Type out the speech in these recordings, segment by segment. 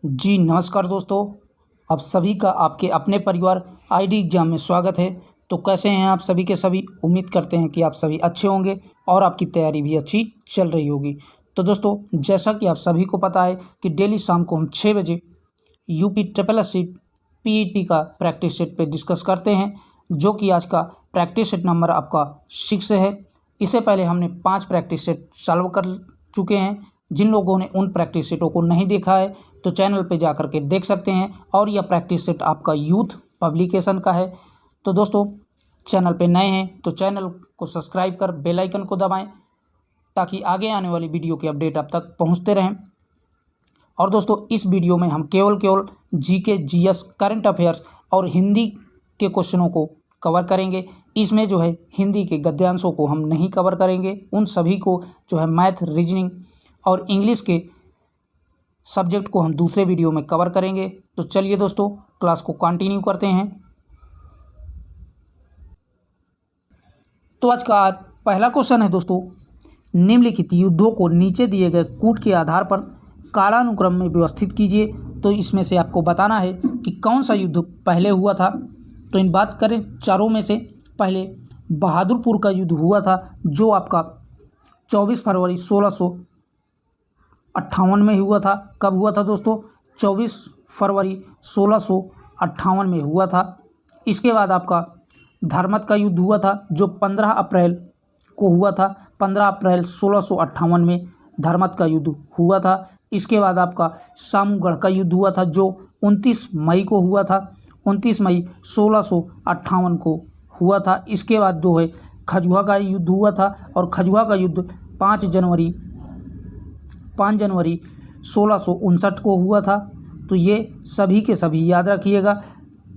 जी नमस्कार दोस्तों, आप सभी का आपके अपने परिवार आईडी एग्ज़ाम में स्वागत है। तो कैसे हैं आप सभी के सभी। उम्मीद करते हैं कि आप सभी अच्छे होंगे और आपकी तैयारी भी अच्छी चल रही होगी। तो दोस्तों, जैसा कि आप सभी को पता है कि डेली शाम को हम 6 बजे UP triple S C PET का प्रैक्टिस सेट पे डिस्कस करते हैं, जो कि आज का प्रैक्टिस सेट नंबर आपका 6 है। इससे पहले हमने 5 प्रैक्टिस सेट सॉल्व कर चुके हैं। जिन लोगों ने उन प्रैक्टिस सेटों को नहीं देखा है तो चैनल पे जा कर के देख सकते हैं। और यह प्रैक्टिस सेट आपका यूथ पब्लिकेशन का है। तो दोस्तों, चैनल पे नए हैं तो चैनल को सब्सक्राइब कर बेल आइकन को दबाएं, ताकि आगे आने वाली वीडियो के अपडेट आप तक पहुंचते रहें। और दोस्तों, इस वीडियो में हम केवल जीके, जीएस, करंट अफेयर्स और हिंदी के क्वेश्चनों को कवर करेंगे। इसमें जो है हिंदी के गद्यांशों को हम नहीं कवर करेंगे। उन सभी को जो है मैथ, रीजनिंग और इंग्लिश के सब्जेक्ट को हम दूसरे वीडियो में कवर करेंगे। तो चलिए दोस्तों, क्लास को कंटिन्यू करते हैं। तो आज का पहला क्वेश्चन है दोस्तों, निम्नलिखित युद्धों को नीचे दिए गए कूट के आधार पर कालानुक्रम में व्यवस्थित कीजिए। तो इसमें से आपको बताना है कि कौन सा युद्ध पहले हुआ था। तो इन बात करें चारों में से, पहले बहादुरपुर का युद्ध हुआ था, जो आपका 24 फरवरी 1658 में हुआ था। कब हुआ था दोस्तों? 24 फरवरी 1658 में हुआ था। इसके बाद आपका धर्मत का युद्ध हुआ था, जो 15 अप्रैल को हुआ था। 15 अप्रैल 1658 में धर्मत का युद्ध हुआ था। इसके बाद आपका सामूगढ़ का युद्ध हुआ था, जो 29 मई को हुआ था। 29 मई 1658 को हुआ था। इसके बाद जो है खजुआ का युद्ध हुआ था, और खजुआ का युद्ध 5 जनवरी 1659 को हुआ था। तो ये सभी के सभी याद रखिएगा।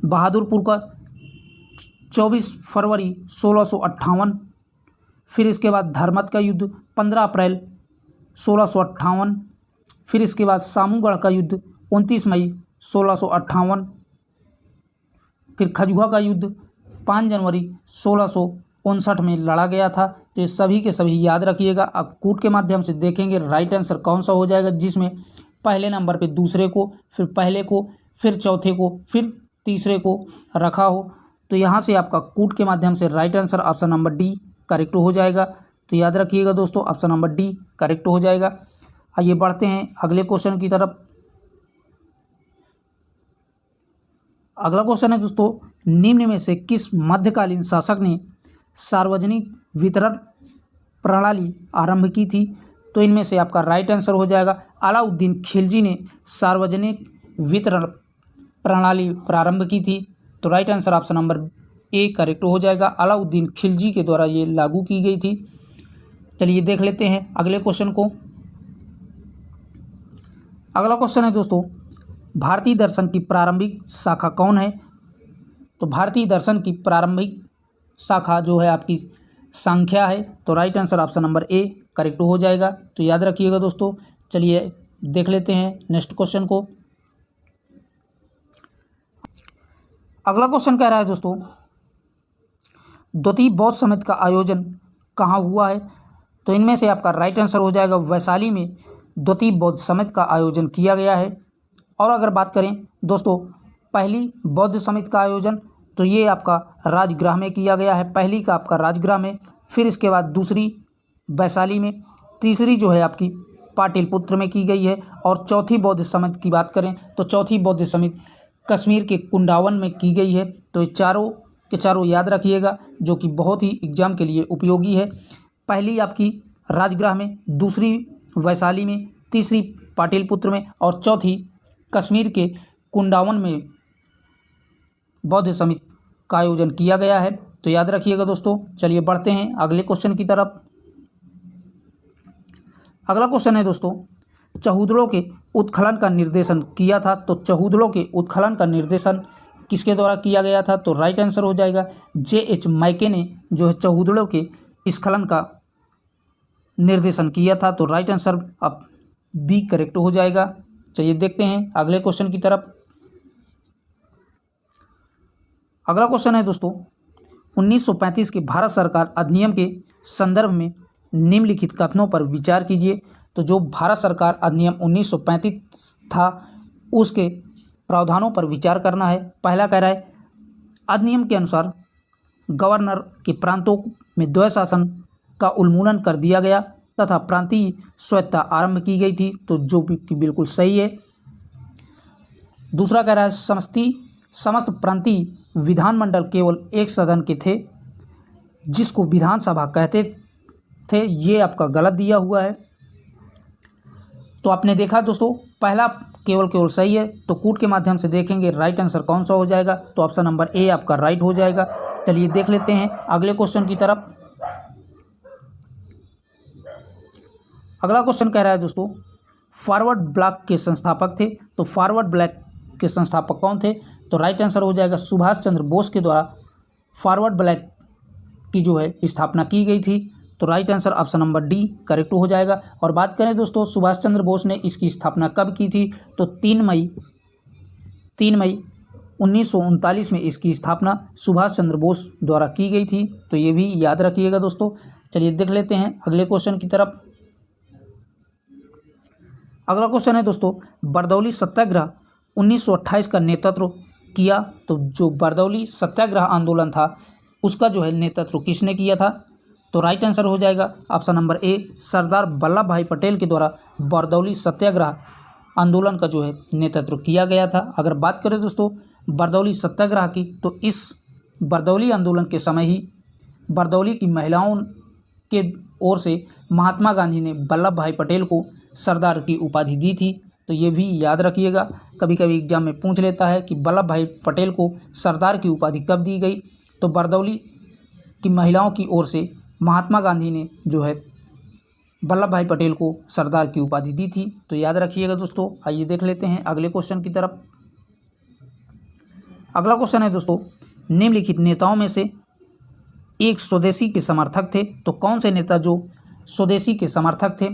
बहादुरपुर का 24 फरवरी 1658, फिर इसके बाद धर्मत का युद्ध 15 अप्रैल 1658, फिर इसके बाद सामूगढ़ का युद्ध 29 मई 1658, फिर खजुआ का युद्ध 5 जनवरी 1659 में लड़ा गया था। तो ये सभी के सभी याद रखिएगा। अब कूट के माध्यम से देखेंगे राइट आंसर कौन सा हो जाएगा, जिसमें पहले नंबर पे दूसरे को, फिर पहले को, फिर चौथे को, फिर तीसरे को रखा हो। तो यहाँ से आपका कूट के माध्यम से right answer option number D correct हो जाएगा। तो याद रखिएगा दोस्तों, ऑप्शन नंबर डी करेक्ट हो जाएगा। आइए बढ़ते हैं अगले क्वेश्चन की तरफ। अगला क्वेश्चन है दोस्तों, निम्न में से किस मध्यकालीन शासक ने सार्वजनिक वितरण प्रणाली आरंभ की थी। तो इनमें से आपका राइट आंसर हो जाएगा अलाउद्दीन खिलजी ने सार्वजनिक वितरण प्रणाली प्रारंभ की थी। तो right answer option number A correct हो जाएगा। अलाउद्दीन खिलजी के द्वारा ये लागू की गई थी। चलिए देख लेते हैं अगले क्वेश्चन को। अगला क्वेश्चन है दोस्तों, भारतीय दर्शन की प्रारंभिक शाखा कौन है। तो भारतीय दर्शन की प्रारंभिक शाखा जो है आपकी संख्या है। तो right answer option number A correct हो जाएगा। तो याद रखिएगा दोस्तों। चलिए देख लेते हैं नेक्स्ट क्वेश्चन को। अगला क्वेश्चन कह रहा है दोस्तों, द्वितीय बौद्ध समिट का आयोजन कहाँ हुआ है। तो इनमें से आपका राइट आंसर हो जाएगा वैशाली में द्वितीय बौद्ध समिट का आयोजन किया गया है। और अगर बात करें दोस्तों पहली बौद्ध समिट का आयोजन, तो ये आपका राजगृह में किया गया है। पहली का आपका राजगृह में, फिर इसके बाद दूसरी वैशाली में, तीसरी जो है आपकी पाटलिपुत्र में की गई है। और चौथी बौद्ध समिट की बात करें तो चौथी बौद्ध समिट कश्मीर के कुंडावन में की गई है। तो ये चारों के चारों याद रखिएगा, जो कि बहुत ही एग्जाम के लिए उपयोगी है। पहली आपकी राजगृह में, दूसरी वैशाली में, तीसरी पाटलिपुत्र में और चौथी कश्मीर के कुंडावन में बौद्ध समिट का आयोजन किया गया है। तो याद रखिएगा दोस्तों। चलिए बढ़ते हैं अगले क्वेश्चन की तरफ। अगला क्वेश्चन है दोस्तों, चहुदड़ों के उत्खनन का निर्देशन किया था। तो चहुदड़ों के उत्खनन का निर्देशन किसके द्वारा किया गया था। तो राइट आंसर हो जाएगा J.H. मैके ने जो है चहुदड़ों के स्खलन का निर्देशन किया था। तो राइट आंसर अब बी करेक्ट हो जाएगा। चलिए देखते हैं अगले क्वेश्चन की तरफ। अगला क्वेश्चन है दोस्तों, 1935 के भारत सरकार अधिनियम के संदर्भ में निम्नलिखित कथनों पर विचार कीजिए। तो जो भारत सरकार अधिनियम 1935 था, उसके प्रावधानों पर विचार करना है। पहला कह रहा है अधिनियम के अनुसार गवर्नर के प्रांतों में द्वैध शासन का उन्मूलन कर दिया गया तथा प्रांतीय स्वायत्तता आरंभ की गई थी, तो जो कि बिल्कुल सही है। दूसरा कह रहा है समस्त प्रांतीय विधानमंडल केवल एक सदन के थे जिसको विधानसभा कहते थे, ये आपका गलत दिया हुआ है। तो आपने देखा दोस्तों पहला केवल सही है, तो कूट के माध्यम से देखेंगे राइट आंसर कौन सा हो जाएगा, तो ऑप्शन नंबर ए आपका राइट हो जाएगा। चलिए देख लेते हैं अगले क्वेश्चन की तरफ। अगला क्वेश्चन कह रहा है दोस्तों फॉरवर्ड ब्लॉक के संस्थापक थे, तो फॉरवर्ड ब्लॉक के संस्थापक कौन थे, तो राइट आंसर हो जाएगा सुभाष चंद्र बोस के द्वारा फॉरवर्ड ब्लॉक की जो है स्थापना की गई थी, तो right answer option number D correct हो जाएगा। और बात करें दोस्तों सुभाष चंद्र बोस ने इसकी स्थापना कब की थी, तो 3 मई 1939 में इसकी स्थापना सुभाष चंद्र बोस द्वारा की गई थी, तो ये भी याद रखिएगा दोस्तों। चलिए देख लेते हैं अगले क्वेश्चन की तरफ। अगला क्वेश्चन है दोस्तों बरदौली सत्याग्रह 1928 का नेतृत्व किया, तो जो बरदौली सत्याग्रह आंदोलन था उसका जो है नेतृत्व किसने किया था, तो राइट आंसर हो जाएगा option number A Sardar Vallabh भाई पटेल के द्वारा बरदौली सत्याग्रह आंदोलन का जो है नेतृत्व किया गया था। अगर बात करें दोस्तों बरदौली सत्याग्रह की, तो इस बरदौली आंदोलन के समय ही बरदौली की महिलाओं के ओर से महात्मा गांधी ने वल्लभ भाई पटेल को सरदार की उपाधि दी थी, तो ये भी याद रखिएगा। कभी कभी एग्जाम में पूछ लेता है कि वल्लभ भाई पटेल को सरदार की उपाधि कब दी गई, तो बरदौली की महिलाओं की ओर से महात्मा गांधी ने जो है वल्लभ भाई पटेल को सरदार की उपाधि दी थी, तो याद रखिएगा दोस्तों। आइए देख लेते हैं अगले क्वेश्चन की तरफ। अगला क्वेश्चन है दोस्तों निम्नलिखित नेताओं में से एक स्वदेशी के समर्थक थे, तो कौन से नेता जो स्वदेशी के समर्थक थे,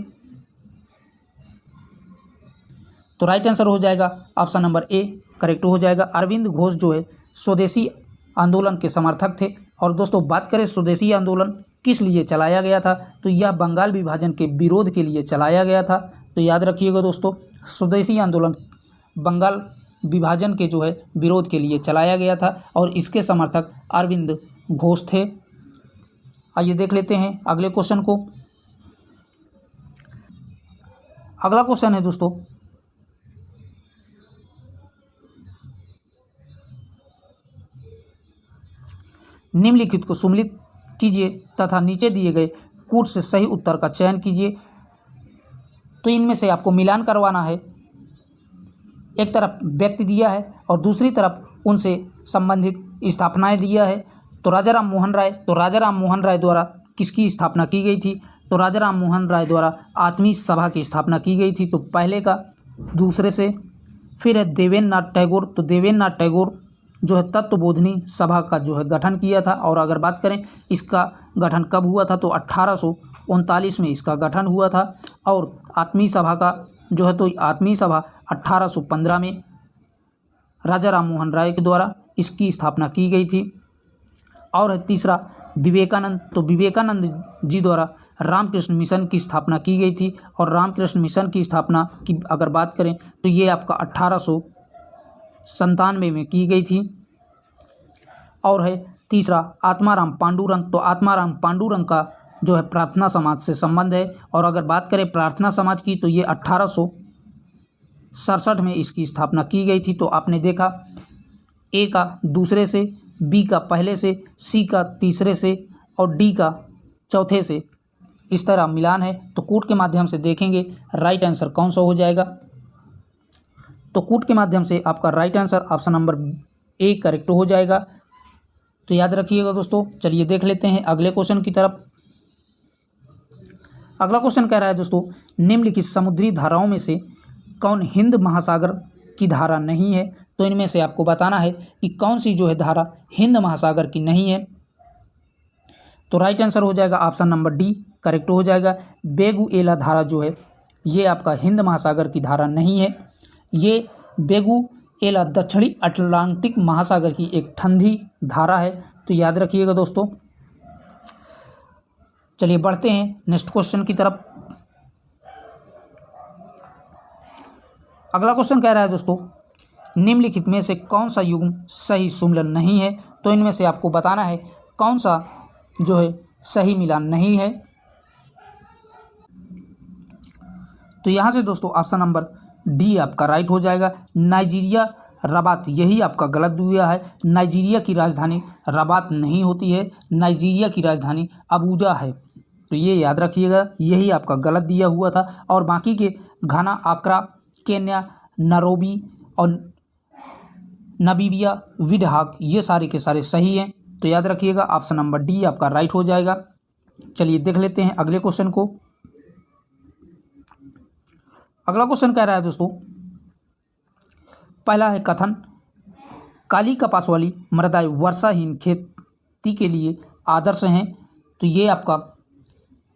तो राइट आंसर हो जाएगा ऑप्शन नंबर ए करेक्ट हो जाएगा। अरविंद घोष जो है स्वदेशी आंदोलन के समर्थक थे। और दोस्तों बात करें स्वदेशी आंदोलन किस लिए चलाया गया था, तो यह बंगाल विभाजन के विरोध के लिए चलाया गया था, तो याद रखिएगा दोस्तों स्वदेशी आंदोलन बंगाल विभाजन के जो है विरोध के लिए चलाया गया था और इसके समर्थक अरविंद घोष थे। आइए देख लेते हैं अगले क्वेश्चन को। अगला क्वेश्चन है दोस्तों निम्नलिखित को सम्मिलित कीजिए तथा नीचे दिए गए कूट से सही उत्तर का चयन कीजिए। तो इनमें से आपको मिलान करवाना है, एक तरफ व्यक्ति दिया है और दूसरी तरफ उनसे संबंधित स्थापनाएं दिया है। तो राजा राम मोहन राय द्वारा किसकी स्थापना की गई थी, तो राजा राम मोहन राय द्वारा आत्मीय सभा की स्थापना की गई थी, तो पहले का दूसरे से। फिर है देवेंद्र नाथ टैगोर, तो देवेंद्र नाथ टैगोर जो है तत्वबोधिनी सभा का जो है गठन किया था। और अगर बात करें इसका गठन कब हुआ था, तो 1839 में इसका गठन हुआ था। और आत्मीय सभा का जो है तो आत्मीय सभा 1815 में राजा राम मोहन राय के द्वारा इसकी स्थापना की गई थी। और है तीसरा विवेकानंद, तो विवेकानंद जी द्वारा रामकृष्ण मिशन की स्थापना की गई थी। और रामकृष्ण मिशन की स्थापना की अगर बात करें तो ये आपका 1897 में की गई थी। और है तीसरा आत्माराम पांडुरंग, तो आत्माराम पांडुरंग का जो है प्रार्थना समाज से संबंध है। और अगर बात करें प्रार्थना समाज की तो ये 1867 में इसकी स्थापना की गई थी। तो आपने देखा ए का दूसरे से, बी का पहले से, सी का तीसरे से और डी का चौथे से, इस तरह मिलान है। तो कूट के माध्यम से देखेंगे राइट आंसर कौन सा हो जाएगा। तो कूट के माध्यम से आपका right answer option number A correct हो जाएगा, तो याद रखिएगा दोस्तों। चलिए देख लेते हैं अगले क्वेश्चन की तरफ। अगला क्वेश्चन कह रहा है दोस्तों निम्नलिखित समुद्री धाराओं में से कौन हिंद महासागर की धारा नहीं है। तो इनमें से आपको बताना है कि कौन सी जो है धारा हिंद महासागर की नहीं है। तो राइट आंसर हो जाएगा ऑप्शन नंबर डी करेक्ट हो जाएगा। बेगुएला धारा जो है ये आपका हिंद महासागर की धारा नहीं है। ये बेगुएला दक्षिणी अटलांटिक महासागर की एक ठंडी धारा है, तो याद रखिएगा दोस्तों। चलिए बढ़ते हैं नेक्स्ट क्वेश्चन की तरफ। अगला क्वेश्चन कह रहा है दोस्तों, निम्नलिखित में से कौन सा युग्म सही सुमेलन नहीं है। तो इनमें से आपको बताना है कौन सा जो है सही मिलान नहीं है। तो यहाँ से दोस्तों ऑप्शन नंबर डी आपका राइट हो जाएगा, नाइजीरिया रबात, यही आपका गलत दिया है। नाइजीरिया की राजधानी रबात नहीं होती है, नाइजीरिया की राजधानी अबूजा है। तो ये याद रखिएगा, यही आपका गलत दिया हुआ था। और बाकी के घाना, आक्रा, केन्या, नैरोबी और नमीबिया, विंडहाक, ये सारे के सारे सही हैं। तो याद रखिएगा ऑप्शन नंबर डी आपका राइट हो जाएगा। चलिए देख लेते हैं अगले क्वेश्चन को। अगला क्वेश्चन कह रहा है दोस्तों, पहला है कथन, काली कपास वाली मृदाएं वर्षाहीन खेती के लिए आदर्श हैं। तो ये आपका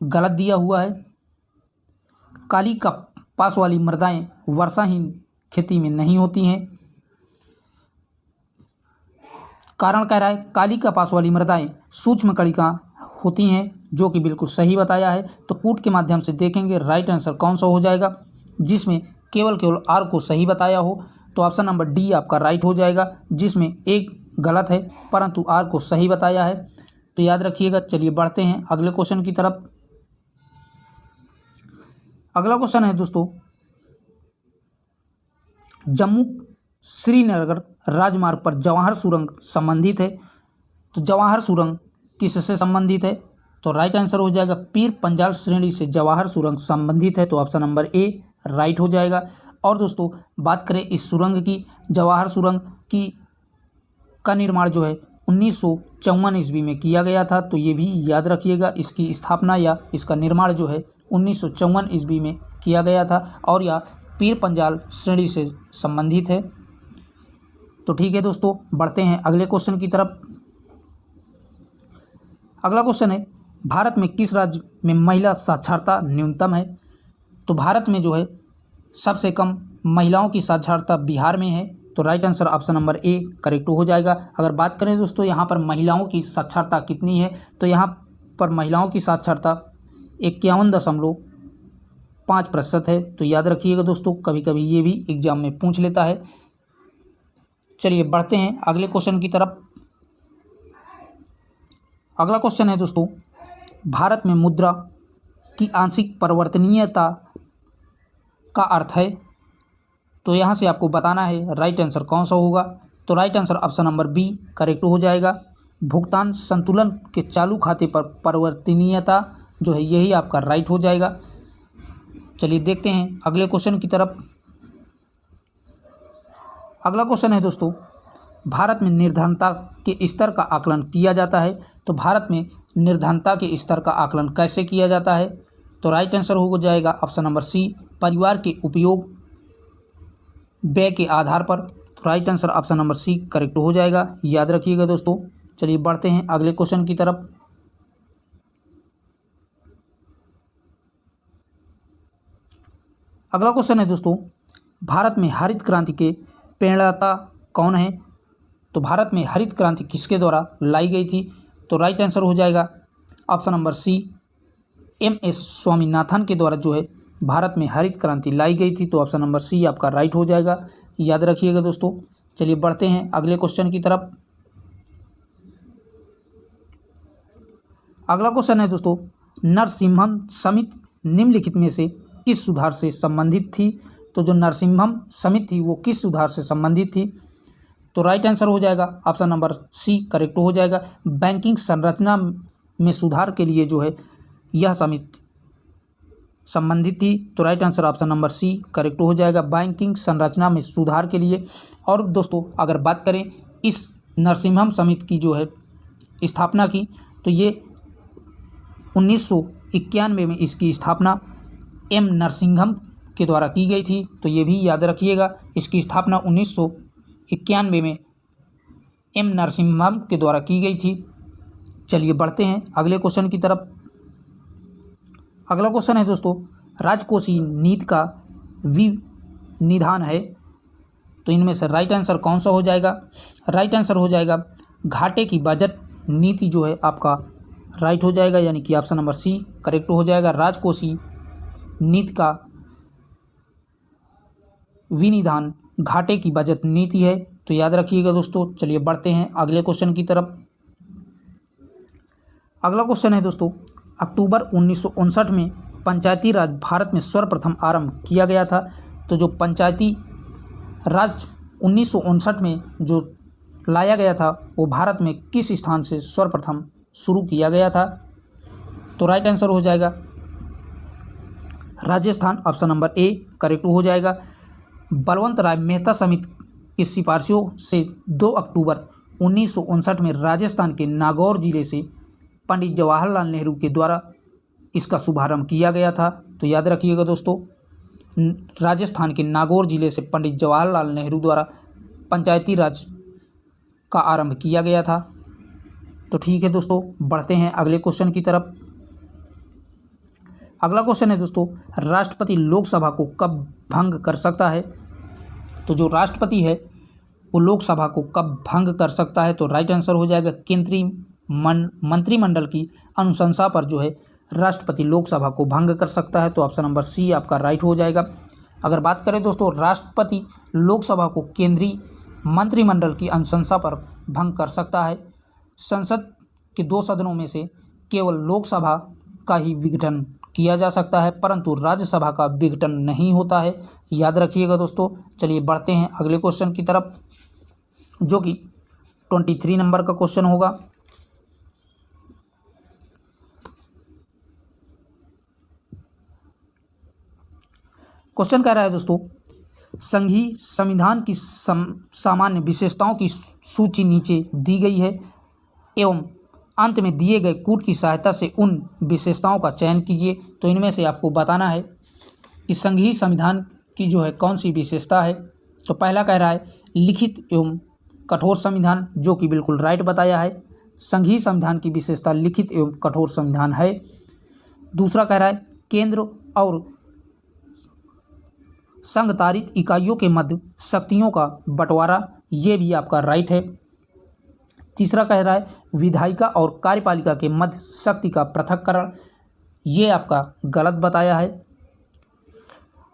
गलत दिया हुआ है। काली कपास वाली मृदाएं वर्षाहीन खेती में नहीं होती हैं। कारण कह रहा है काली कपास वाली मृदाएं सूक्ष्म कणिका होती हैं, जो कि बिल्कुल सही बताया है। तो पुट के माध्यम से देखेंगे राइट आंसर कौन सा हो जाएगा, जिसमें केवल आर को सही बताया हो। तो ऑप्शन नंबर डी आपका राइट हो जाएगा, जिसमें एक गलत है परंतु आर को सही बताया है। तो याद रखिएगा। चलिए बढ़ते हैं अगले क्वेश्चन की तरफ। अगला क्वेश्चन है दोस्तों, जम्मू श्रीनगर राजमार्ग पर जवाहर सुरंग संबंधित है। तो जवाहर सुरंग किससे संबंधित है। तो राइट आंसर हो जाएगा पीर पंजाल श्रेणी से जवाहर सुरंग संबंधित है। तो ऑप्शन नंबर ए राइट हो जाएगा। और दोस्तों बात करें इस सुरंग की, जवाहर सुरंग की का निर्माण जो है 1954 ईस्वी में किया गया था। तो ये भी याद रखिएगा, इसकी स्थापना या इसका निर्माण जो है 1954 ईस्वी में किया गया था और यह पीर पंजाल श्रेणी से संबंधित है। तो ठीक है दोस्तों, बढ़ते हैं अगले क्वेश्चन की तरफ। अगला क्वेश्चन है, भारत में किस राज्य में महिला साक्षरता न्यूनतम है। तो भारत में जो है सबसे कम महिलाओं की साक्षरता बिहार में है। तो right answer option number A correct हो जाएगा। अगर बात करें दोस्तों यहाँ पर महिलाओं की साक्षरता कितनी है, तो यहाँ पर महिलाओं की साक्षरता 51.5% है। तो याद रखिएगा दोस्तों, कभी कभी ये भी एग्जाम में पूछ लेता है। चलिए बढ़ते हैं अगले क्वेश्चन की तरफ। अगला क्वेश्चन है दोस्तों, भारत में मुद्रा की आंशिक परिवर्तनीयता का अर्थ है। तो यहाँ से आपको बताना है राइट आंसर कौन सा होगा। तो right answer option number B correct हो जाएगा। भुगतान संतुलन के चालू खाते पर परिवर्तनीयता जो है यही आपका राइट हो जाएगा। चलिए देखते हैं अगले क्वेश्चन की तरफ। अगला क्वेश्चन है दोस्तों, भारत में निर्धनता के स्तर का आकलन किया जाता है। तो भारत में निर्धनता के स्तर का आकलन कैसे किया जाता है। तो राइट आंसर हो जाएगा ऑप्शन नंबर सी, परिवार के उपयोग व्यय के आधार पर। तो right answer option number C correct हो जाएगा, याद रखिएगा दोस्तों। चलिए बढ़ते हैं अगले क्वेश्चन की तरफ। अगला क्वेश्चन है दोस्तों, भारत में हरित क्रांति के प्रणेता कौन है। तो भारत में हरित क्रांति किसके द्वारा लाई गई थी। तो राइट आंसर हो जाएगा option number C, MS Swaminathan के द्वारा जो है भारत में हरित क्रांति लाई गई थी। तो ऑप्शन नंबर सी आपका राइट हो जाएगा, याद रखिएगा दोस्तों। चलिए बढ़ते हैं अगले क्वेश्चन की तरफ। अगला क्वेश्चन है दोस्तों, नरसिम्हम समिति निम्नलिखित में से किस सुधार से संबंधित थी। तो जो नरसिम्हम समिति थी वो किस सुधार से संबंधित थी। तो राइट आंसर हो जाएगा ऑप्शन नंबर सी करेक्ट हो जाएगा। बैंकिंग संरचना में सुधार के लिए जो है यह समिति संबंधित थी। तो right answer option number C correct हो जाएगा, बैंकिंग संरचना में सुधार के लिए। और दोस्तों अगर बात करें इस नरसिम्हम समिति की जो है स्थापना की, तो ये 1991 में इसकी स्थापना M नरसिम्हम के द्वारा की गई थी। तो ये भी याद रखिएगा, इसकी स्थापना 1991 में M नरसिम्हम के द्वारा की गई थी। चलिए बढ़ते हैं अगले क्वेश्चन की तरफ। अगला क्वेश्चन है दोस्तों, राजकोषीय नीति का विनिधान है। तो इनमें से राइट आंसर कौन सा हो जाएगा। राइट आंसर हो जाएगा घाटे की बजट नीति जो है आपका राइट हो जाएगा, यानी कि ऑप्शन नंबर सी करेक्ट हो जाएगा। राजकोषीय नीति का विनिधान घाटे की बचत नीति है। तो याद रखिएगा दोस्तों। चलिए बढ़ते हैं अगले क्वेश्चन की तरफ। अगला क्वेश्चन है दोस्तों, अक्टूबर 1959 में पंचायती राज भारत में सर्वप्रथम आरंभ किया गया था। तो जो पंचायती राज 1959 में जो लाया गया था वो भारत में किस स्थान से सर्वप्रथम शुरू किया गया था? तो राइट आंसर हो जाएगा Rajasthan, option number A correct हो जाएगा। बलवंत राय मेहता समिति की सिफारिशों से 2 अक्टूबर 1959 में राजस्थान के नागौर जिले से पंडित जवाहरलाल नेहरू के द्वारा इसका शुभारंभ किया गया था। तो याद रखिएगा दोस्तों, राजस्थान के नागौर जिले से पंडित जवाहरलाल नेहरू द्वारा पंचायती राज का आरंभ किया गया था। तो ठीक है दोस्तों, बढ़ते हैं अगले क्वेश्चन की तरफ। अगला क्वेश्चन है दोस्तों, राष्ट्रपति लोकसभा को कब भंग कर सकता है? तो जो राष्ट्रपति है वो लोकसभा को कब भंग कर सकता है? तो राइट आंसर हो जाएगा केंद्रीय मंत्रिमंडल की अनुशंसा पर जो है राष्ट्रपति लोकसभा को भंग कर सकता है। तो ऑप्शन नंबर सी आपका राइट हो जाएगा। अगर बात करें दोस्तों, राष्ट्रपति लोकसभा को केंद्रीय मंत्रिमंडल की अनुशंसा पर भंग कर सकता है। संसद के 2 सदनों में से केवल लोकसभा का ही विघटन किया जा सकता है, परंतु राज्यसभा का विघटन नहीं होता है। याद रखिएगा दोस्तों। चलिए बढ़ते हैं अगले क्वेश्चन की तरफ, जो कि 23 नंबर का क्वेश्चन होगा। क्वेश्चन कह रहा है दोस्तों, संघीय संविधान की सामान्य विशेषताओं की सूची नीचे दी गई है एवं अंत में दिए गए कूट की सहायता से उन विशेषताओं का चयन कीजिए। तो इनमें से आपको बताना है कि संघीय संविधान की जो है कौन सी विशेषता है। तो पहला कह रहा है लिखित एवं कठोर संविधान, जो कि बिल्कुल राइट बताया है। संघीय संविधान की विशेषता लिखित एवं कठोर संविधान है। दूसरा कह रहा है केंद्र और संघतारित इकाइयों के मध्य शक्तियों का बंटवारा, ये भी आपका राइट है। तीसरा कह रहा है विधायिका और कार्यपालिका के मध्य शक्ति का पृथक्करण, ये आपका गलत बताया है।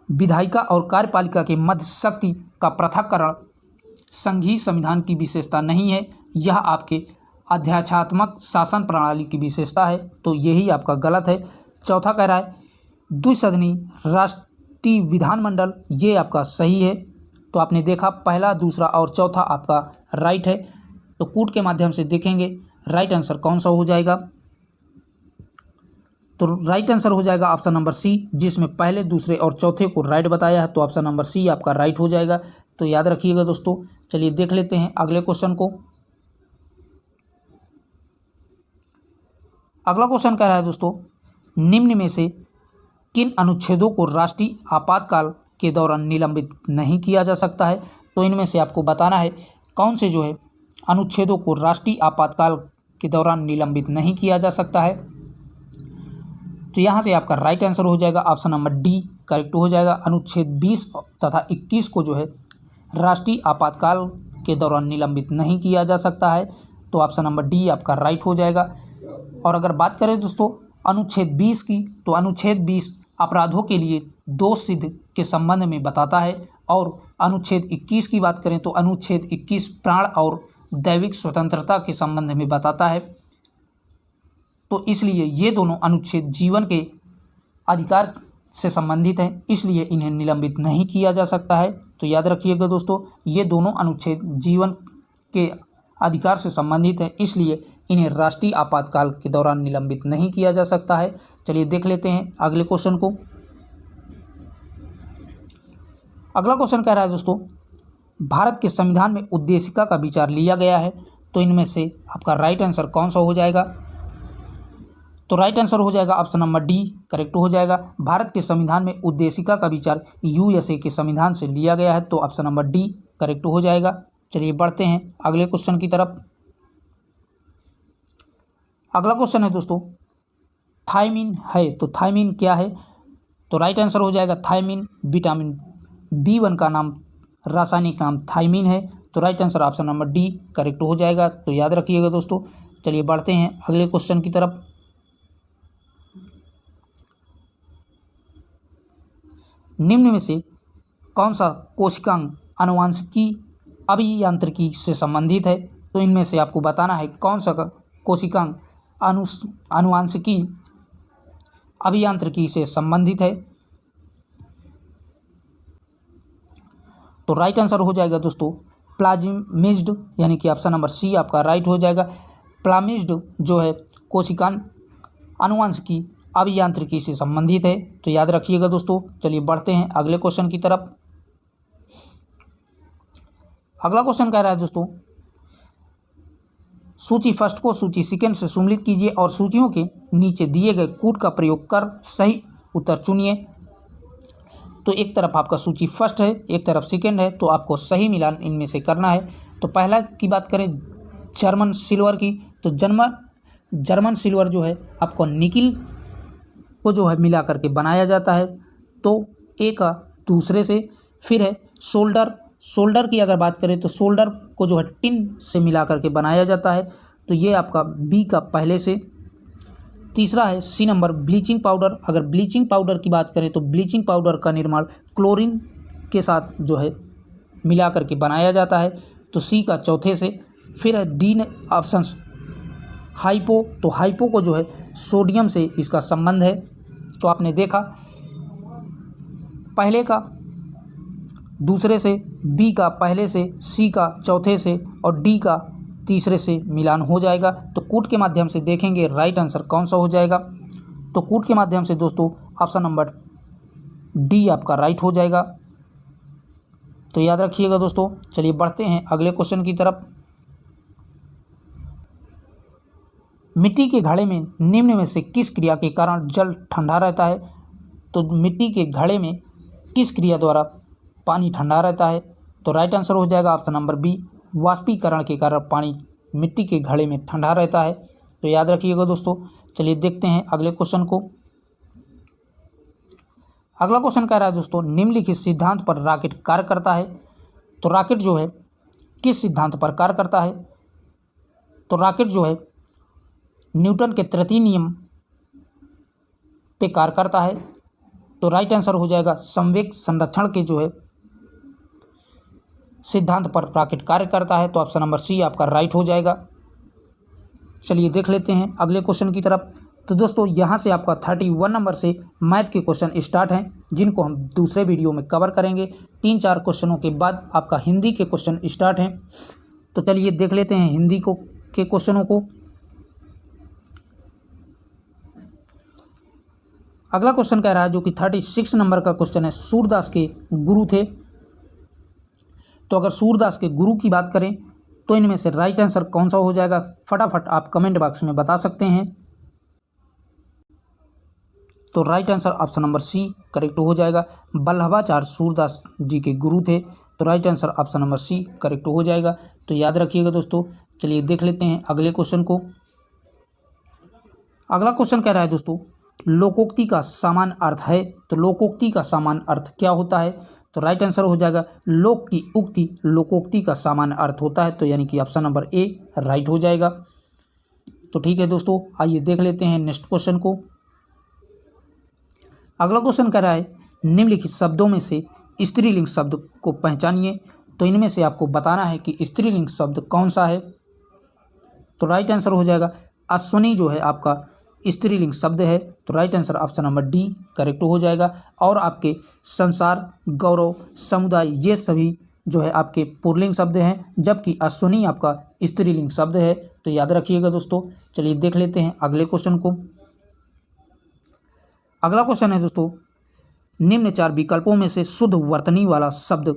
विधायिका और कार्यपालिका के मध्य शक्ति का पृथक्करण संघीय संविधान की विशेषता नहीं है, यह आपके अध्यात्मात्मक शासन प्रणाली की विशेषता है। तो यही आपका गलत है। चौथा कह रहा है द्विसदनी राष्ट्रीय विधानमंडल, ये आपका सही है। तो आपने देखा पहला, दूसरा और चौथा आपका राइट है। तो कूट के माध्यम से देखेंगे राइट आंसर कौन सा हो जाएगा। तो राइट आंसर हो जाएगा ऑप्शन नंबर सी, जिसमें पहले, दूसरे और चौथे को राइट बताया है। तो ऑप्शन नंबर सी आपका राइट हो जाएगा। तो याद रखिएगा दोस्तों। चलिए देख लेते हैं अगले क्वेश्चन को। अगला क्वेश्चन कह रहा है दोस्तों, निम्न में से किन अनुच्छेदों को राष्ट्रीय आपातकाल के दौरान निलंबित नहीं किया जा सकता है? तो इनमें से आपको बताना है कौन से जो है अनुच्छेदों को राष्ट्रीय आपातकाल के दौरान निलंबित नहीं किया जा सकता है। तो यहाँ से आपका राइट आंसर हो जाएगा ऑप्शन नंबर डी करेक्ट हो जाएगा। अनुच्छेद 20 तथा 21 को जो है राष्ट्रीय आपातकाल के दौरान निलंबित नहीं किया जा सकता है। तो ऑप्शन नंबर डी आपका राइट हो जाएगा। और अगर बात करें दोस्तों अनुच्छेद 20 की, तो अनुच्छेद 20 अपराधों के लिए दोष सिद्ध के संबंध में बताता है। और अनुच्छेद 21 की बात करें तो अनुच्छेद 21 प्राण और दैविक स्वतंत्रता के संबंध में बताता है। तो इसलिए ये दोनों अनुच्छेद जीवन के अधिकार से संबंधित हैं, इसलिए इन्हें निलंबित नहीं किया जा सकता है। तो याद रखिएगा दोस्तों, ये दोनों अनुच्छेद जीवन के अधिकार से संबंधित हैं, इसलिए इन्हें राष्ट्रीय आपातकाल के दौरान निलंबित नहीं किया जा सकता है। चलिए देख लेते हैं अगले क्वेश्चन को। अगला क्वेश्चन कह रहा है दोस्तों, भारत के संविधान में उद्देशिका का विचार लिया गया है। तो इनमें से आपका राइट आंसर कौन सा हो जाएगा? तो राइट आंसर हो जाएगा ऑप्शन नंबर डी करेक्ट हो जाएगा। भारत के संविधान में उद्देशिका का विचार यूएसए के संविधान से लिया गया है। तो ऑप्शन नंबर डी करेक्ट हो जाएगा। चलिए बढ़ते हैं अगले क्वेश्चन की तरफ। अगला क्वेश्चन है दोस्तों, थायमीन है, तो थायमीन क्या है? तो राइट आंसर हो जाएगा थायमीन विटामिन B1 का नाम, रासायनिक नाम थायमीन है। तो right answer option number D correct हो जाएगा। तो याद रखिएगा दोस्तों। चलिए बढ़ते हैं अगले क्वेश्चन की तरफ। निम्न में से कौन सा कोशिकांग आनुवांशिकी अभियांत्रिकी से संबंधित है? तो इनमें से आपको बताना है कौन सा कोशिकांग आनुवांशिकी अभियांत्रिकी से संबंधित है। तो राइट आंसर हो जाएगा दोस्तों प्लाज्मिड्स, यानी कि ऑप्शन नंबर सी आपका राइट हो जाएगा। प्लाज्मिड्स जो है कोशिकांग आनुवांशिकी अभियांत्रिकी से संबंधित है, तो याद रखिएगा दोस्तों। चलिए बढ़ते हैं अगले क्वेश्चन की तरफ। अगला क्वेश्चन कह रहा है दोस्तों, सूची फर्स्ट को सूची सेकंड से सम्मिलित कीजिए और सूचियों के नीचे दिए गए कूट का प्रयोग कर सही उत्तर चुनिए। तो एक तरफ आपका सूची फर्स्ट है, एक तरफ सेकंड है, तो आपको सही मिलान इनमें से करना है। तो पहला की बात करें जर्मन सिल्वर की, तो जर्मन सिल्वर जो है आपको निकिल को जो है मिला करके बनाया जाता है, तो एक दूसरे से। फिर है सोल्डर की अगर बात करें तो सोल्डर को जो है टिन से मिला करके बनाया जाता है, तो ये आपका बी का पहले से। तीसरा है सी नंबर ब्लीचिंग पाउडर। अगर ब्लीचिंग पाउडर की बात करें तो ब्लीचिंग पाउडर का निर्माण क्लोरीन के साथ जो है मिला करके बनाया जाता है, तो सी का चौथे से। फिर है डी ऑप्शन हाइपो, तो हाइपो को जो है सोडियम से इसका संबंध है। तो आपने देखा पहले का दूसरे से, बी का पहले से, सी का चौथे से और डी का तीसरे से मिलान हो जाएगा। तो कूट के माध्यम से देखेंगे राइट आंसर कौन सा हो जाएगा। तो कूट के माध्यम से दोस्तों ऑप्शन नंबर डी आपका राइट हो जाएगा, तो याद रखिएगा दोस्तों। चलिए बढ़ते हैं अगले क्वेश्चन की तरफ। मिट्टी के घड़े में निम्न में से किस क्रिया के कारण जल ठंडा रहता है? तो मिट्टी के घड़े में किस क्रिया द्वारा पानी ठंडा रहता है? तो राइट आंसर हो जाएगा ऑप्शन नंबर बी, वाष्पीकरण के कारण पानी मिट्टी के घड़े में ठंडा रहता है, तो याद रखिएगा दोस्तों। चलिए देखते हैं अगले क्वेश्चन को। अगला क्वेश्चन कह रहा है दोस्तों, निम्नलिखित सिद्धांत पर रॉकेट कार्य करता है। तो रॉकेट जो है किस सिद्धांत पर कार्य करता है? तो रॉकेट जो है न्यूटन के तृतीय नियम पे कार्य करता है, तो राइट आंसर हो जाएगा संवेग संरक्षण के जो है सिद्धांत पर रॉकेट कार्य करता है, तो ऑप्शन नंबर सी आपका राइट हो जाएगा। चलिए देख लेते हैं अगले क्वेश्चन की तरफ। तो दोस्तों यहाँ से आपका 31 नंबर से मैथ के क्वेश्चन स्टार्ट हैं, जिनको हम दूसरे वीडियो में कवर करेंगे। 3-4 क्वेश्चनों के बाद आपका हिंदी के क्वेश्चन स्टार्ट हैं, तो चलिए देख लेते हैं हिंदी के क्वेश्चनों को। अगला क्वेश्चन कह रहा है जो कि 36 नंबर का क्वेश्चन है, सूरदास के गुरु थे। तो अगर सूरदास के गुरु की बात करें तो इनमें से राइट आंसर कौन सा हो जाएगा, फटाफट आप कमेंट बॉक्स में बता सकते हैं। तो right answer option number C correct हो जाएगा। वल्लभाचार्य सूरदास जी के गुरु थे, तो right answer option number C correct हो जाएगा, तो याद रखिएगा दोस्तों। चलिए देख लेते हैं अगले क्वेश्चन को। अगला क्वेश्चन कह रहा है दोस्तों, लोकोक्ति का सामान्य अर्थ है। तो लोकोक्ति का सामान्य अर्थ क्या होता है? तो राइट आंसर हो जाएगा लोक की उक्ति लोकोक्ति का सामान्य अर्थ होता है, तो यानी कि ऑप्शन नंबर ए राइट हो जाएगा। तो ठीक है दोस्तों, आइए देख लेते हैं नेक्स्ट क्वेश्चन को। अगला क्वेश्चन कह रहा है, निम्नलिखित शब्दों में से स्त्रीलिंग शब्द को पहचानिए। तो इनमें से आपको बताना है कि स्त्रीलिंग शब्द कौन सा है। तो राइट आंसर हो जाएगा अश्विनी जो है आपका स्त्रीलिंग शब्द है, तो right answer option number D correct हो जाएगा। और आपके संसार, गौरव, समुदाय ये सभी जो है आपके पुल्लिंग शब्द हैं, जबकि अश्विनी आपका स्त्रीलिंग शब्द है, तो याद रखिएगा दोस्तों। चलिए देख लेते हैं अगले क्वेश्चन को। अगला क्वेश्चन है दोस्तों, निम्न 4 विकल्पों में से शुद्ध वर्तनी वाला शब्द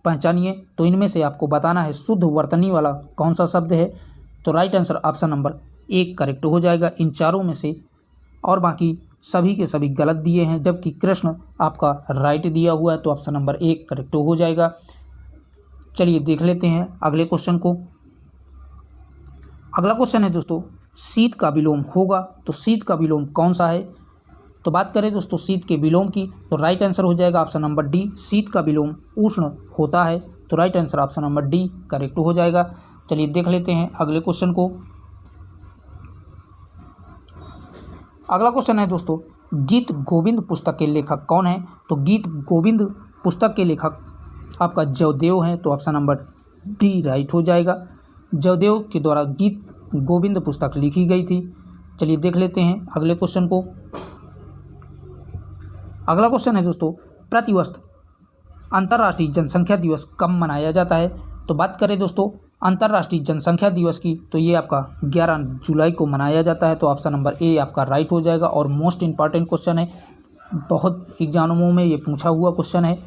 पहचानिए। तो इनमें से आपको बताना है शुद्ध वर्तनी वाला कौन सा शब्द है। तो right answer option number 1 correct हो जाएगा इन चारों में से, और बाकी सभी के सभी गलत दिए हैं, जबकि कृष्ण आपका राइट दिया हुआ है, तो ऑप्शन नंबर 1 करेक्ट हो जाएगा। चलिए देख लेते हैं अगले क्वेश्चन को। अगला क्वेश्चन है दोस्तों, शीत का विलोम होगा। तो शीत का विलोम कौन सा है? तो बात करें दोस्तों शीत के विलोम की, तो राइट आंसर हो जाएगा ऑप्शन नंबर डी, शीत का विलोम उष्ण होता है, तो right answer option number D correct हो जाएगा। चलिए देख लेते हैं अगले क्वेश्चन को। अगला क्वेश्चन है दोस्तों, गीत गोविंद पुस्तक के लेखक कौन है? तो गीत गोविंद पुस्तक के लेखक आपका जयदेव हैं, तो ऑप्शन नंबर डी राइट हो जाएगा। जयदेव के द्वारा गीत गोविंद पुस्तक लिखी गई थी। चलिए देख लेते हैं अगले क्वेश्चन को। अगला क्वेश्चन है दोस्तों, प्रतिवर्ष अंतर्राष्ट्रीय जनसंख्या दिवस कब मनाया जाता है? तो बात करें दोस्तों अंतर्राष्ट्रीय जनसंख्या दिवस की, तो ये आपका 11 जुलाई को मनाया जाता है। तो ऑप्शन नंबर ए आपका राइट हो जाएगा। और मोस्ट इंपॉर्टेंट क्वेश्चन है, बहुत एग्जामों में ये पूछा हुआ क्वेश्चन है।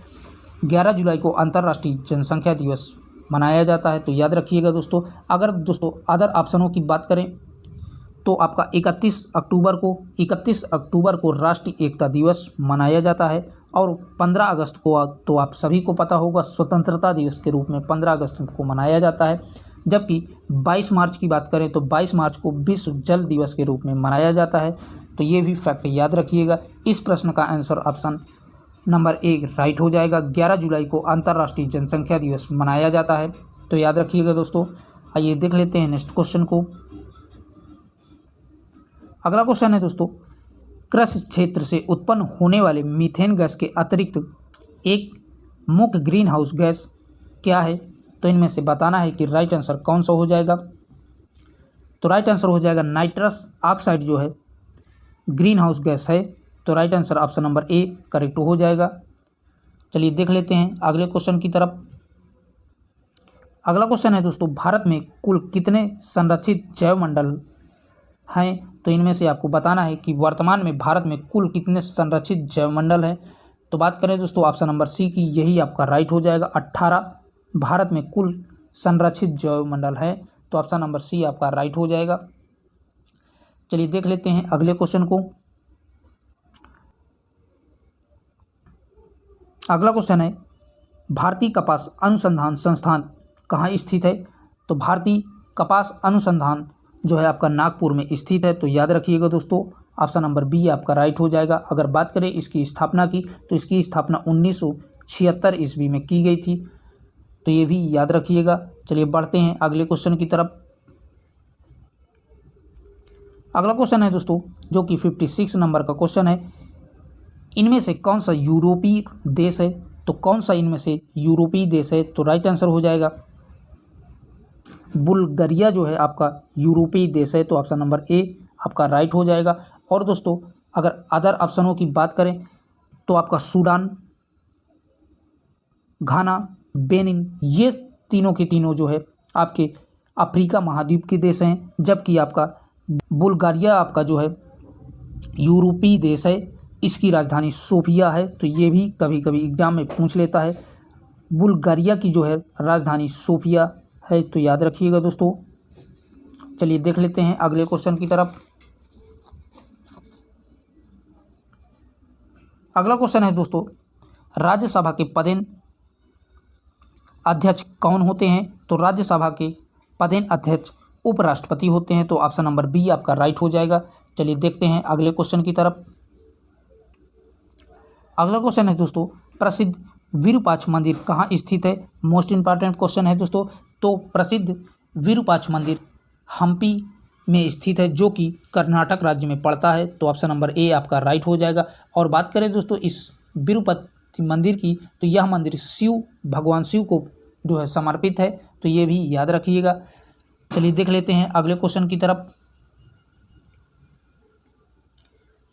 11 जुलाई को अंतर्राष्ट्रीय जनसंख्या दिवस मनाया जाता है, तो याद रखिएगा दोस्तों। अगर दोस्तों अदर ऑप्शनों की बात करें तो आपका 31 अक्टूबर को राष्ट्रीय एकता दिवस मनाया जाता है। और 15 अगस्त को तो आप सभी को पता होगा स्वतंत्रता दिवस के रूप में 15 अगस्त को मनाया जाता है। जबकि 22 मार्च की बात करें तो 22 मार्च को विश्व जल दिवस के रूप में मनाया जाता है। तो ये भी फैक्ट याद रखिएगा। इस प्रश्न का answer option number A right हो जाएगा। 11 जुलाई को अंतर्राष्ट्रीय जनसंख्या दिवस मनाया जाता है, तो याद रखिएगा दोस्तों। आइए देख लेते हैं नेक्स्ट क्वेश्चन को। अगला क्वेश्चन है दोस्तों, कृषि क्षेत्र से उत्पन्न होने वाले मीथेन गैस के अतिरिक्त एक मुख्य ग्रीन हाउस गैस क्या है? तो इनमें से बताना है कि राइट आंसर कौन सा हो जाएगा। तो राइट आंसर हो जाएगा नाइट्रस ऑक्साइड जो है ग्रीन हाउस गैस है। तो right answer option number A correct हो जाएगा। चलिए देख लेते हैं अगले क्वेश्चन की तरफ। अगला क्वेश्चन है दोस्तों, भारत में कुल कितने संरक्षित जैवमंडल हैं? तो इनमें से आपको बताना है कि वर्तमान में भारत में कुल कितने संरक्षित जैवमंडल हैं। तो बात करें दोस्तों ऑप्शन नंबर सी की, यही आपका राइट हो जाएगा। 18 भारत में कुल संरक्षित जैवमंडल है। तो ऑप्शन नंबर सी आपका राइट हो जाएगा। चलिए देख लेते हैं अगले क्वेश्चन को। अगला क्वेश्चन है, भारतीय कपास अनुसंधान संस्थान कहाँ स्थित है? तो भारतीय कपास अनुसंधान जो है आपका नागपुर में स्थित है। तो याद रखिएगा दोस्तों, ऑप्शन नंबर बी आपका राइट हो जाएगा। अगर बात करें इसकी स्थापना की, तो इसकी स्थापना 1976 ईस्वी में की गई थी। तो ये भी याद रखिएगा। चलिए बढ़ते हैं अगले क्वेश्चन की तरफ। अगला क्वेश्चन है दोस्तों, जो कि 56 नंबर का क्वेश्चन है, इनमें से कौन सा यूरोपीय देश है? तो कौन सा इनमें से यूरोपीय देश है? तो राइट आंसर हो जाएगा बुल्गारिया जो है आपका यूरोपीय देश है। तो ऑप्शन नंबर ए आपका राइट हो जाएगा। और दोस्तों अगर अदर ऑप्शनों की बात करें तो आपका सूडान, घाना, बेनिन, ये तीनों के तीनों जो है आपके अफ्रीका महाद्वीप के देश हैं। जबकि आपका बुल्गारिया आपका जो है यूरोपीय देश है, इसकी राजधानी सोफिया है। तो ये भी कभी कभी एग्जाम में पूछ लेता है। बुल्गारिया की जो है राजधानी सोफिया है, तो याद रखिएगा दोस्तों। चलिए देख लेते हैं अगले क्वेश्चन की तरफ। अगला क्वेश्चन है दोस्तों, राज्यसभा के पदेन अध्यक्ष कौन होते हैं? तो राज्यसभा के पदेन अध्यक्ष उपराष्ट्रपति होते हैं। तो ऑप्शन नंबर बी आपका राइट हो जाएगा। चलिए देखते हैं अगले क्वेश्चन की तरफ। अगला क्वेश्चन है दोस्तों, प्रसिद्ध विरूपाक्ष मंदिर कहाँ स्थित है? मोस्ट इंपॉर्टेंट क्वेश्चन है दोस्तों। तो प्रसिद्ध विरूपाक्ष मंदिर हम्पी में स्थित है, जो कि कर्नाटक राज्य में पड़ता है। तो ऑप्शन नंबर ए आपका राइट हो जाएगा। और बात करें दोस्तों इस विरूपाक्ष मंदिर की, तो यह मंदिर भगवान शिव को जो है समर्पित है। तो ये भी याद रखिएगा। चलिए देख लेते हैं अगले क्वेश्चन की तरफ।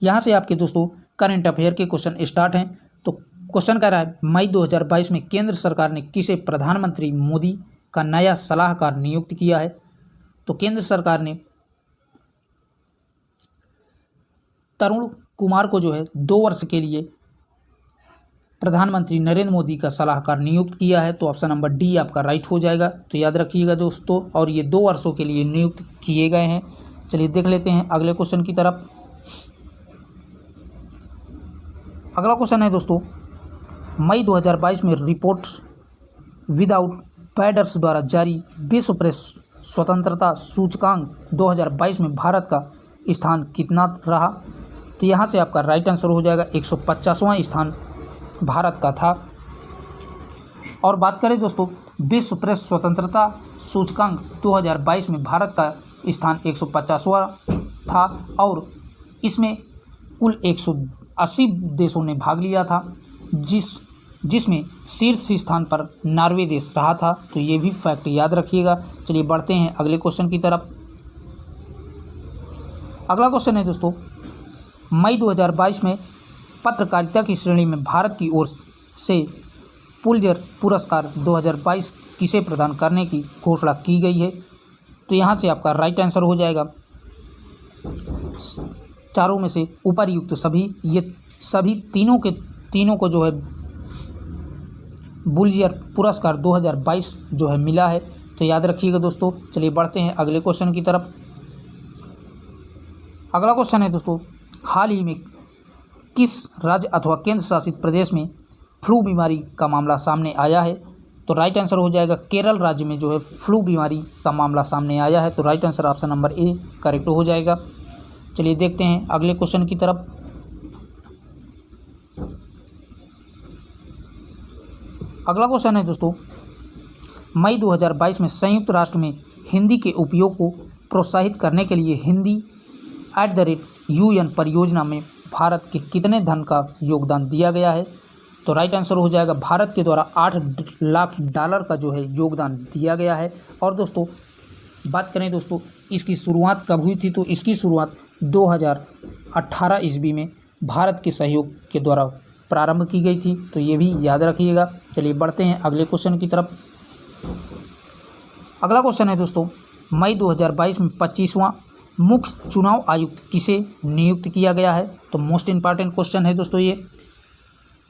यहाँ से आपके दोस्तों करंट अफेयर के क्वेश्चन स्टार्ट हैं। तो क्वेश्चन कह रहा है, मई 2022 में केंद्र सरकार ने किसे प्रधानमंत्री मोदी का नया सलाहकार नियुक्त किया है? तो केंद्र सरकार ने तरुण कुमार को जो है 2 वर्ष के लिए प्रधानमंत्री नरेंद्र मोदी का सलाहकार नियुक्त किया है। तो ऑप्शन नंबर डी आपका राइट हो जाएगा। तो याद रखिएगा दोस्तों, और ये 2 वर्षों के लिए नियुक्त किए गए हैं। चलिए देख लेते हैं अगले क्वेश्चन की तरफ। अगला क्वेश्चन है दोस्तों, मई 2022 में रिपोर्ट्स विदाउट बॉर्डर्स द्वारा जारी विश्व प्रेस स्वतंत्रता सूचकांक 2022 में भारत का स्थान कितना रहा? तो यहाँ से आपका राइट आंसर हो जाएगा 150वां स्थान भारत का था। और बात करें दोस्तों विश्व प्रेस स्वतंत्रता सूचकांक 2022 में भारत का स्थान 150वां था। और इसमें कुल 180 देशों ने भाग लिया था, जिसमें शीर्ष स्थान पर नॉर्वे देश रहा था। तो ये भी फैक्ट याद रखिएगा। चलिए बढ़ते हैं अगले क्वेश्चन की तरफ। अगला क्वेश्चन है दोस्तों, मई 2022 में पत्रकारिता की श्रेणी में भारत की ओर से पुलित्जर पुरस्कार 2022 किसे प्रदान करने की घोषणा की गई है। तो यहाँ से आपका राइट आंसर हो जाएगा चारों में से उपरयुक्त सभी। ये सभी तीनों को जो है पुलित्जर पुरस्कार 2022 जो है मिला है। तो याद रखिएगा दोस्तों। चलिए बढ़ते हैं अगले क्वेश्चन की तरफ। अगला क्वेश्चन है दोस्तों, हाल ही में किस राज्य अथवा केंद्र शासित प्रदेश में फ्लू बीमारी का मामला सामने आया है। तो राइट आंसर हो जाएगा केरल राज्य में जो है फ्लू बीमारी का मामला सामने आया है। तो right answer option number A correct हो जाएगा। चलिए देखते हैं अगले क्वेश्चन की तरफ। अगला क्वेश्चन है दोस्तों, मई 2022 में संयुक्त राष्ट्र में हिंदी के उपयोग को प्रोत्साहित करने के लिए हिंदी @UN परियोजना में भारत के कितने धन का योगदान दिया गया है। तो राइट आंसर हो जाएगा भारत के द्वारा $8 लाख का जो है योगदान दिया गया है। और दोस्तों बात करें दोस्तों इसकी शुरुआत कब हुई थी। तो इसकी शुरुआत 2018 ईस्वी में भारत के सहयोग के द्वारा प्रारंभ की गई थी। तो ये भी याद रखिएगा। चलिए बढ़ते हैं अगले क्वेश्चन की तरफ। अगला क्वेश्चन है दोस्तों, मई 2022 में 25वां मुख्य चुनाव आयुक्त किसे नियुक्त किया गया है। तो मोस्ट इम्पॉर्टेंट क्वेश्चन है दोस्तों ये।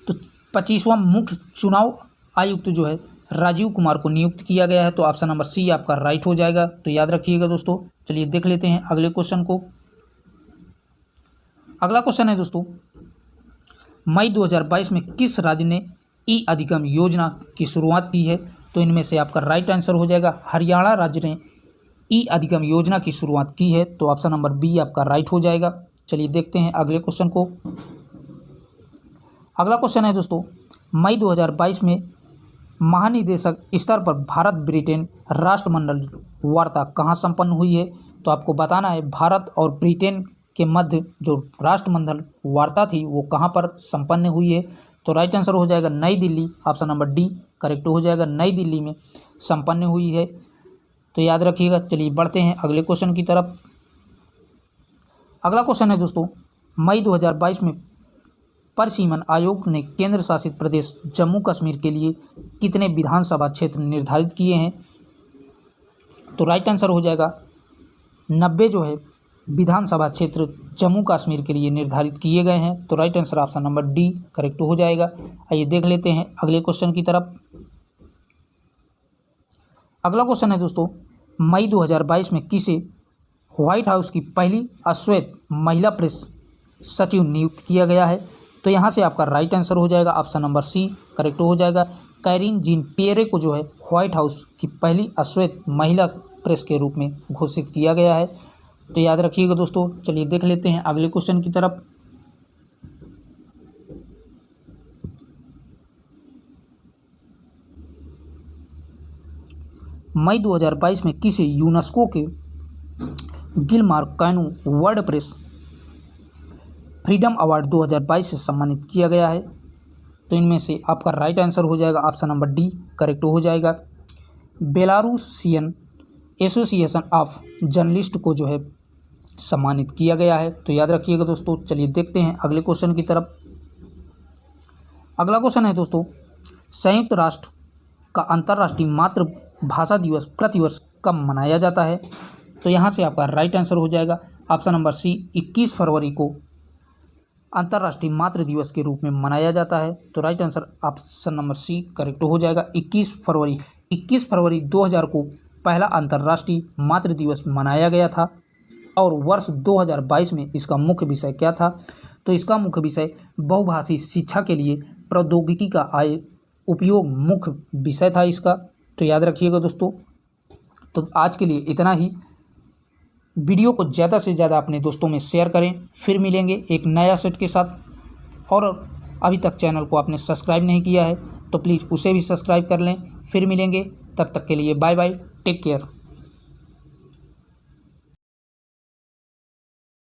तो 25वां मुख्य चुनाव आयुक्त जो है राजीव कुमार को नियुक्त किया गया है। तो ऑप्शन नंबर सी आपका राइट हो जाएगा। तो याद रखिएगा दोस्तों। चलिए देख लेते हैं अगले क्वेश्चन को। अगला क्वेश्चन है दोस्तों, मई 2022 में किस राज्य ने ई अधिगम योजना की शुरुआत की है। तो इनमें से आपका राइट आंसर हो जाएगा हरियाणा राज्य ने ई अधिगम योजना की शुरुआत की है। तो ऑप्शन नंबर बी आपका राइट हो जाएगा। चलिए देखते हैं अगले क्वेश्चन को। अगला क्वेश्चन है दोस्तों, मई 2022 में महानिदेशक स्तर पर भारत ब्रिटेन राष्ट्रमंडल वार्ता कहाँ संपन्न हुई है। तो आपको बताना है भारत और ब्रिटेन के मध्य जो राष्ट्रमंडल वार्ता थी वो कहाँ पर संपन्न हुई है। तो राइट आंसर हो जाएगा नई Delhi. Option number D correct हो जाएगा। नई दिल्ली में संपन्न हुई है। तो याद रखिएगा। चलिए बढ़ते हैं अगले क्वेश्चन की तरफ। अगला क्वेश्चन है दोस्तों, मई 2022 में परिसीमन आयोग ने केंद्र शासित प्रदेश जम्मू कश्मीर के लिए कितने विधानसभा क्षेत्र निर्धारित किए हैं। तो राइट आंसर हो जाएगा 90 जो है विधानसभा क्षेत्र जम्मू कश्मीर के लिए निर्धारित किए गए हैं। तो right answer option number D correct हो जाएगा। आइए देख लेते हैं अगले क्वेश्चन की तरफ। अगला क्वेश्चन है दोस्तों, मई 2022 में किसे व्हाइट हाउस की पहली अश्वेत महिला प्रेस सचिव नियुक्त किया गया है। तो यहाँ से आपका राइट आंसर हो जाएगा ऑप्शन नंबर सी करेक्ट हो जाएगा। कैरीन जीन पियरे को जो है व्हाइट हाउस की पहली अश्वेत महिला प्रेस के रूप में घोषित किया गया है। तो याद रखिएगा दोस्तों। चलिए देख लेते हैं अगले क्वेश्चन की तरफ। मई 2022 में किसे यूनेस्को के Guillermo Cano world press freedom award 2022 से सम्मानित किया गया है। तो इनमें से आपका राइट आंसर हो जाएगा ऑप्शन नंबर डी करेक्ट हो जाएगा। बेलारूसियन एसोसिएशन ऑफ जर्नलिस्ट को जो है सम्मानित किया गया है। तो याद रखिएगा दोस्तों। चलिए देखते हैं अगले क्वेश्चन की तरफ। अगला क्वेश्चन है दोस्तों, संयुक्त राष्ट्र का अंतर्राष्ट्रीय मातृभाषा दिवस प्रतिवर्ष कब मनाया जाता है। तो यहाँ से आपका राइट आंसर हो जाएगा ऑप्शन नंबर सी 21 फरवरी को अंतर्राष्ट्रीय मातृ दिवस के रूप में मनाया जाता है। तो right answer option number C correct हो जाएगा। 21 फरवरी 2000 को पहला अंतर्राष्ट्रीय मातृ दिवस मनाया गया था। और वर्ष 2022 में इसका मुख्य विषय क्या था। तो इसका मुख्य विषय बहुभाषी शिक्षा के लिए प्रौद्योगिकी का उपयोग मुख्य विषय था इसका। तो याद रखिएगा दोस्तों। तो आज के लिए इतना ही। वीडियो को ज़्यादा से ज़्यादा अपने दोस्तों में शेयर करें। फिर मिलेंगे एक नया सेट के साथ। और अभी तक चैनल को आपने सब्सक्राइब नहीं किया है तो प्लीज़ उसे भी सब्सक्राइब कर लें। फिर मिलेंगे, तब तक के लिए बाय बाय, टेक केयर।